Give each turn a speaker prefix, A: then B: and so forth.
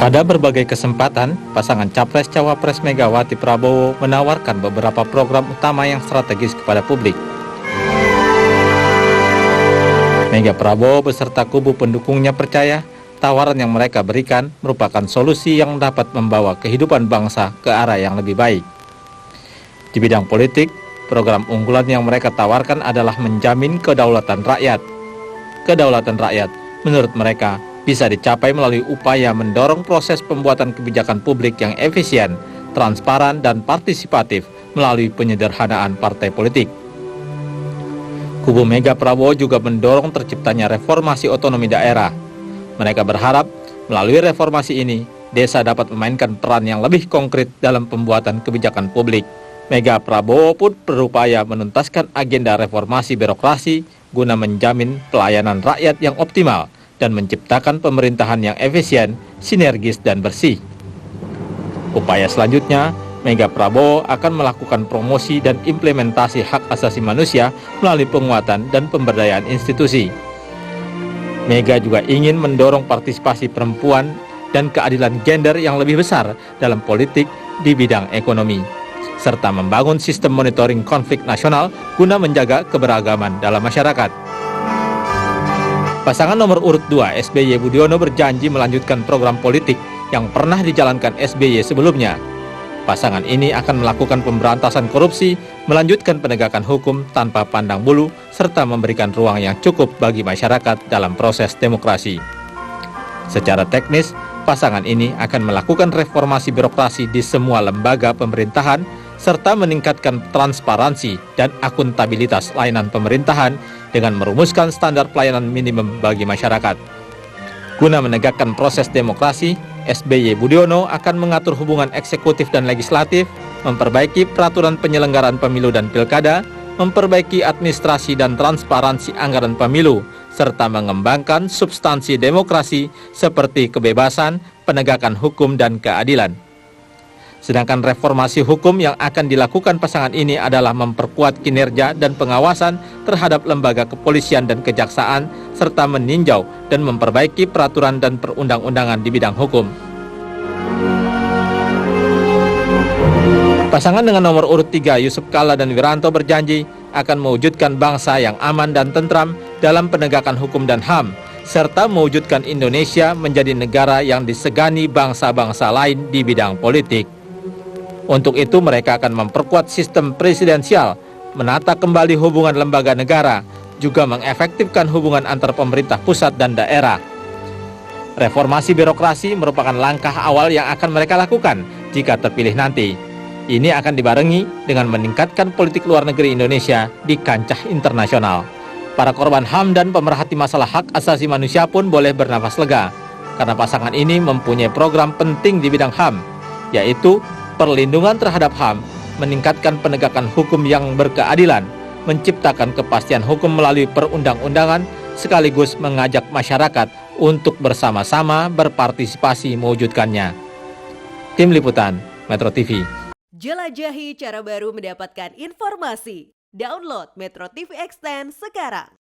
A: Pada berbagai kesempatan, pasangan Capres-Cawapres Megawati Prabowo menawarkan beberapa program utama yang strategis kepada publik. Mega Prabowo beserta kubu pendukungnya percaya tawaran yang mereka berikan merupakan solusi yang dapat membawa kehidupan bangsa ke arah yang lebih baik. Di bidang politik, program unggulan yang mereka tawarkan adalah menjamin kedaulatan rakyat. Kedaulatan rakyat, menurut mereka, bisa dicapai melalui upaya mendorong proses pembuatan kebijakan publik yang efisien, transparan, dan partisipatif melalui penyederhanaan partai politik. Kubu Mega Prabowo juga mendorong terciptanya reformasi otonomi daerah. Mereka berharap melalui reformasi ini, desa dapat memainkan peran yang lebih konkret dalam pembuatan kebijakan publik. Mega Prabowo pun berupaya menuntaskan agenda reformasi birokrasi guna menjamin pelayanan rakyat yang optimal dan menciptakan pemerintahan yang efisien, sinergis, dan bersih. Upaya selanjutnya, Mega Prabowo akan melakukan promosi dan implementasi hak asasi manusia melalui penguatan dan pemberdayaan institusi. Mega juga ingin mendorong partisipasi perempuan dan keadilan gender yang lebih besar dalam politik di bidang ekonomi, serta membangun sistem monitoring konflik nasional guna menjaga keberagaman dalam masyarakat. Pasangan nomor urut 2 SBY Budiono berjanji melanjutkan program politik yang pernah dijalankan SBY sebelumnya. Pasangan ini akan melakukan pemberantasan korupsi, melanjutkan penegakan hukum tanpa pandang bulu, serta memberikan ruang yang cukup bagi masyarakat dalam proses demokrasi. Secara teknis, pasangan ini akan melakukan reformasi birokrasi di semua lembaga pemerintahan, serta meningkatkan transparansi dan akuntabilitas layanan pemerintahan dengan merumuskan standar pelayanan minimum bagi masyarakat. Guna menegakkan proses demokrasi, SBY Budiono akan mengatur hubungan eksekutif dan legislatif, memperbaiki peraturan penyelenggaraan pemilu dan pilkada, memperbaiki administrasi dan transparansi anggaran pemilu, serta mengembangkan substansi demokrasi seperti kebebasan, penegakan hukum, dan keadilan. Sedangkan reformasi hukum yang akan dilakukan pasangan ini adalah memperkuat kinerja dan pengawasan terhadap lembaga kepolisian dan kejaksaan, serta meninjau dan memperbaiki peraturan dan perundang-undangan di bidang hukum. Pasangan dengan nomor urut 3 Yusuf Kalla dan Wiranto berjanji akan mewujudkan bangsa yang aman dan tentram dalam penegakan hukum dan HAM, serta mewujudkan Indonesia menjadi negara yang disegani bangsa-bangsa lain di bidang politik. Untuk itu mereka akan memperkuat sistem presidensial, menata kembali hubungan lembaga negara, juga mengefektifkan hubungan antar pemerintah pusat dan daerah. Reformasi birokrasi merupakan langkah awal yang akan mereka lakukan jika terpilih nanti. Ini akan dibarengi dengan meningkatkan politik luar negeri Indonesia di kancah internasional. Para korban HAM dan pemerhati masalah hak asasi manusia pun boleh bernafas lega, karena pasangan ini mempunyai program penting di bidang HAM, yaitu perlindungan terhadap HAM, meningkatkan penegakan hukum yang berkeadilan, menciptakan kepastian hukum melalui perundang-undangan, sekaligus mengajak masyarakat untuk bersama-sama berpartisipasi mewujudkannya. Tim Liputan, Metro TV.
B: Jelajahi cara baru mendapatkan informasi. Download Metro TV Extend sekarang.